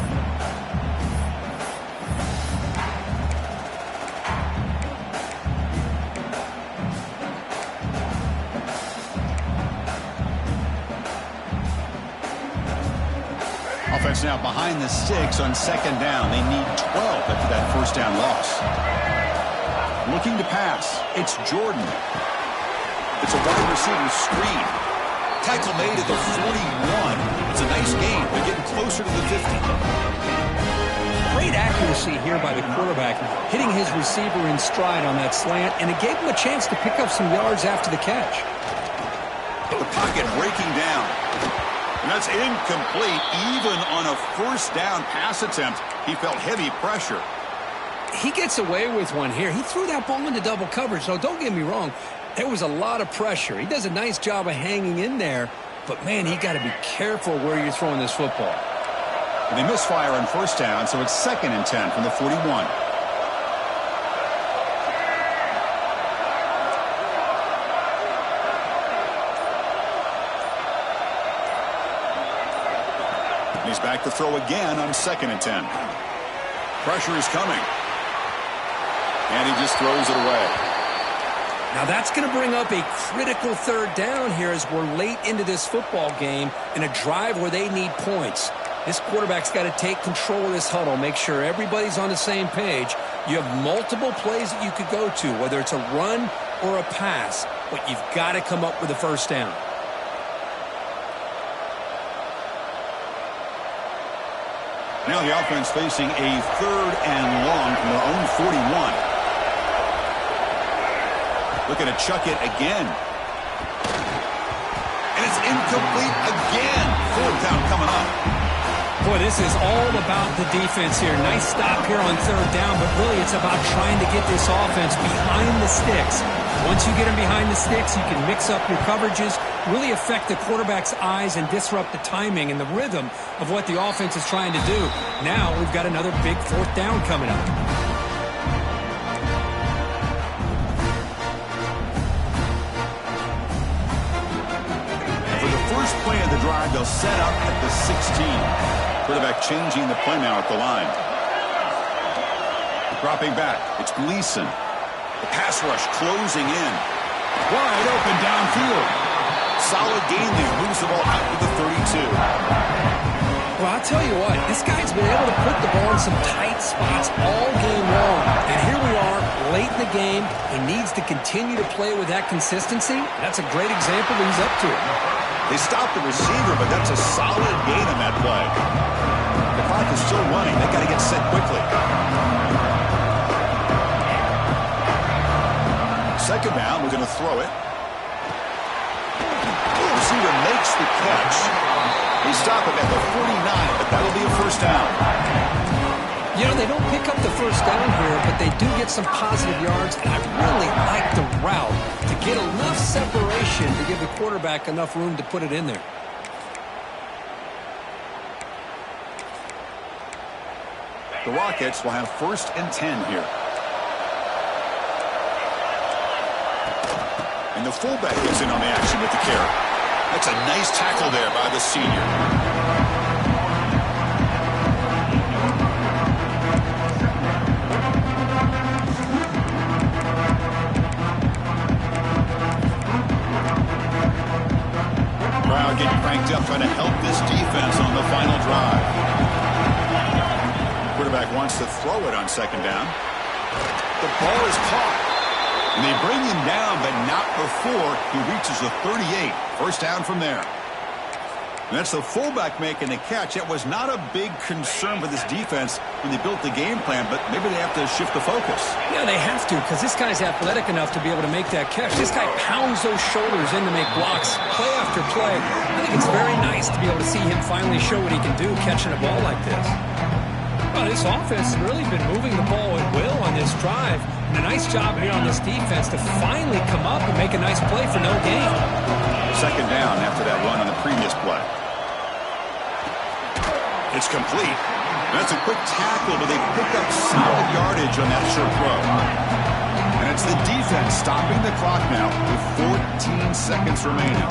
Offense now behind the 6 on second down. They need 12 after that first down loss. Looking to pass. It's Jordan. It's a wide receiver screen. Tackle made at the 41. It's a nice gain. They're getting closer to the 50. Great accuracy here by the quarterback, hitting his receiver in stride on that slant, and it gave him a chance to pick up some yards after the catch. The pocket breaking down. And that's incomplete. Even on a first down pass attempt, he felt heavy pressure. He gets away with one here. He threw that ball into double coverage, so don't get me wrong. There was a lot of pressure. He does a nice job of hanging in there, but, man, he got to be careful where you're throwing this football. And they misfire on first down, so it's 2nd and 10 from the 41. He's back to throw again on 2nd and 10. Pressure is coming. And he just throws it away. Now that's going to bring up a critical third down here as we're late into this football game in a drive where they need points. This quarterback's got to take control of this huddle, make sure everybody's on the same page. You have multiple plays that you could go to, whether it's a run or a pass, but you've got to come up with a first down. Now the offense facing a 3rd and long from their own 41. Looking to chuck it again. And it's incomplete again. 4th down coming up. Boy, this is all about the defense here. Nice stop here on 3rd down, but really it's about trying to get this offense behind the sticks. Once you get them behind the sticks, you can mix up your coverages, really affect the quarterback's eyes and disrupt the timing and the rhythm of what the offense is trying to do. Now we've got another big 4th down coming up. For the first play of the drive, they'll set up at the 16. Quarterback changing the play now at the line. Dropping back, it's Gleason. The pass rush closing in. Wide open downfield. Solid gain there. Moves the ball out to the 32. Well, I'll tell you what, this guy's been able to put the ball in some tight spots all game long. And here we are, late in the game. He needs to continue to play with that consistency. That's a great example that he's up to it. They stopped the receiver, but that's a solid gain on that play. The clock is still running. They've got to get set quickly. Second down, we're going to throw it. The receiver makes the catch. They stop him at the 49, but that'll be a first down. You know, they don't pick up the first down here, but they do get some positive yards, and I really like the route to get enough separation to give the quarterback enough room to put it in there. The Rockets will have 1st and 10 here. And the fullback gets in on the action with the carry. That's a nice tackle there by the senior. Crowd getting cranked up trying to help this defense on the final drive. Quarterback wants to throw it on second down. The ball is caught. And they bring him down, but not before he reaches the 38. First down from there. And that's the fullback making the catch. That was not a big concern for this defense when they built the game plan, but maybe they have to shift the focus. Yeah, they have to, because this guy's athletic enough to be able to make that catch. This guy pounds those shoulders in to make blocks, play after play. I think it's very nice to be able to see him finally show what he can do catching a ball like this. Well, this offense has really been moving the ball at will on this drive. And a nice job here on this defense to finally come up and make a nice play for no gain. Second down after that run on the previous play. It's complete. That's a quick tackle, but they pick up solid yardage on that short throw. And it's the defense stopping the clock now with 14 seconds remaining.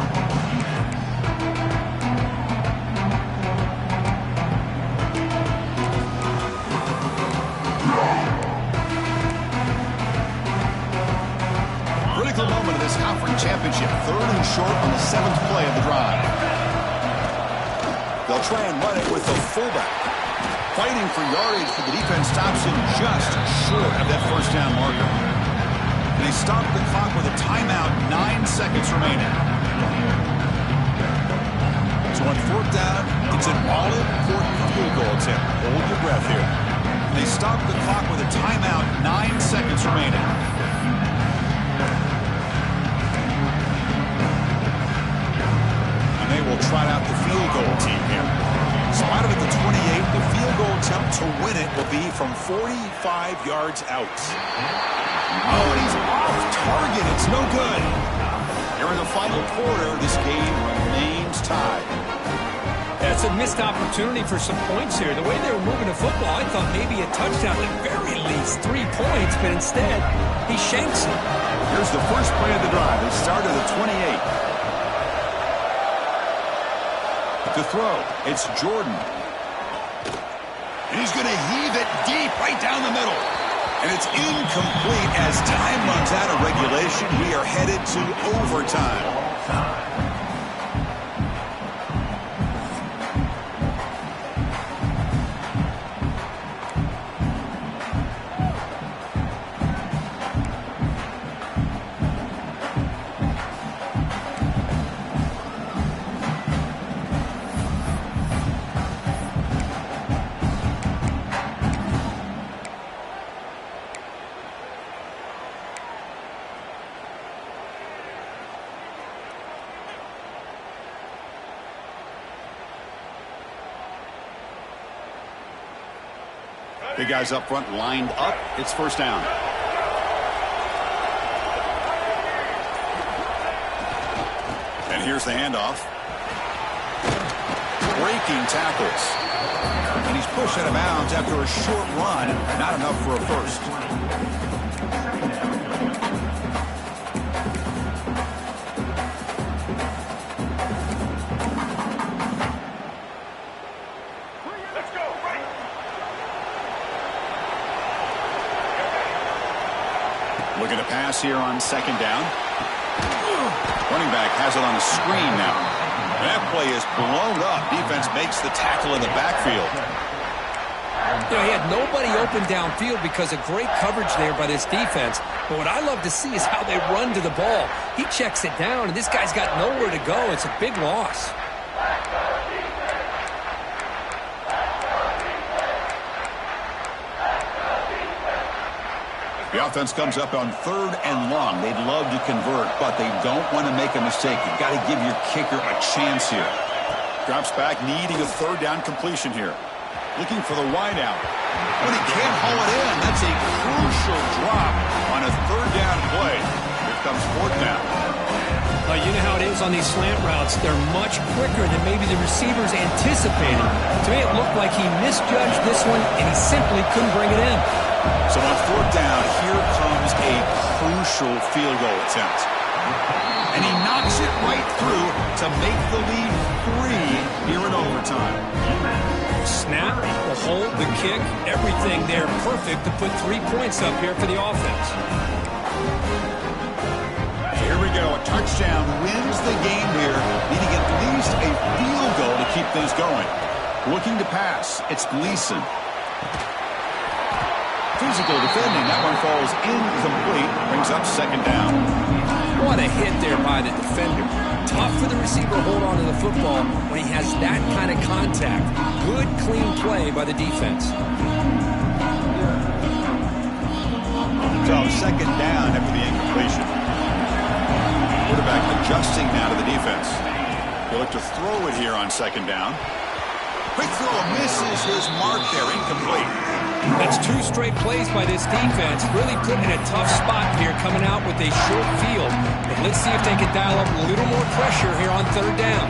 Critical moment of this conference championship. Third and short on the 7th play of the drive. They'll try and run it with the fullback. Fighting for yardage, but the defense stops him just short of that first down marker. And they stop the clock with a timeout, 9 seconds remaining. So on fourth down, it's an all-important field goal attempt. Hold your breath here. And they stop the clock with a timeout, 9 seconds remaining. They will trot out the field goal team here. Spot him at the 28. The field goal attempt to win it will be from 45 yards out. Oh, and he's off target. It's no good. Here in the final quarter, this game remains tied. That's a missed opportunity for some points here. The way they were moving the football, I thought maybe a touchdown, at very least 3 points, but instead, he shanks it. Here's the first play of the drive. They start at the 28. To throw, it's Jordan. And he's going to heave it deep right down the middle. And it's incomplete as time runs out of regulation. We are headed to overtime. Big guys up front lined up. It's first down. And here's the handoff. Breaking tackles. And he's pushed out of bounds after a short run. Not enough for a first. Looking to pass here on second down. Running back has it on the screen now. That play is blown up. Defense makes the tackle in the backfield. You know, he had nobody open downfield because of great coverage there by this defense. But what I love to see is how they run to the ball. He checks it down, and this guy's got nowhere to go. It's a big loss. The offense comes up on third and long. They'd love to convert, but they don't want to make a mistake. You've got to give your kicker a chance here. Drops back, needing a third down completion here. Looking for the wideout. But he can't haul it in. That's a crucial drop on a third down play. Here comes fourth down. You know how it is on these slant routes. They're much quicker than maybe the receivers anticipated. To me, it looked like he misjudged this one, and he simply couldn't bring it in. So on fourth down, here comes a crucial field goal attempt. And he knocks it right through to make the lead 3 here in overtime. Snap, the hold, the kick, everything there perfect to put 3 points up here for the offense. Here we go. A touchdown wins the game here, needing at least a things going. Looking to pass. It's Gleason. Physical defending. That one falls incomplete. Brings up second down. What a hit there by the defender. Tough for the receiver to hold on to the football when he has that kind of contact. Good, clean play by the defense. So second down after the incompletion. Quarterback adjusting now to the defense. He'll look to throw it here on second down. Quick throw misses his mark there, incomplete. That's 2 straight plays by this defense. Really put in a tough spot here coming out with a short field. But let's see if they can dial up a little more pressure here on third down.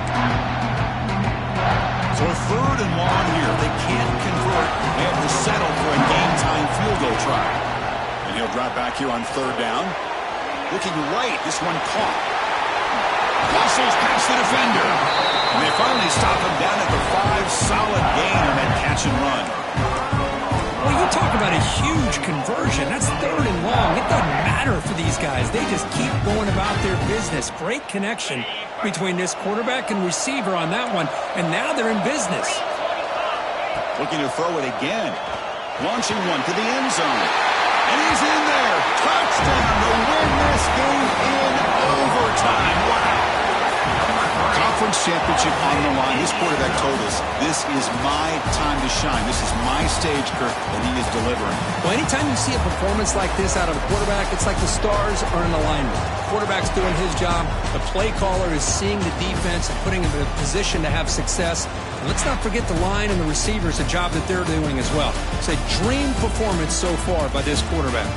So a third and long here. They can't convert. They have to settle for a game-time field goal try. And he'll drop back here on third down. Looking right. This one caught. Hustles past the defender. And they finally stop him down at the 5. Solid gain on that catch and run. Well, you talk about a huge conversion. That's third and long. It doesn't matter for these guys. They just keep going about their business. Great connection between this quarterback and receiver on that one. And now they're in business. Looking to throw it again. Launching one to the end zone. And he's in there. Touchdown to win this game in overtime. Wow. Conference championship on the line. This quarterback told us, this is my time to shine. This is my stage, Kirk, and he is delivering. Well, anytime you see a performance like this out of a quarterback, it's like the stars are in alignment. The quarterback's doing his job. The play caller is seeing the defense and putting him in a position to have success. And let's not forget the line and the receivers, the job that they're doing as well. It's a dream performance so far by this quarterback.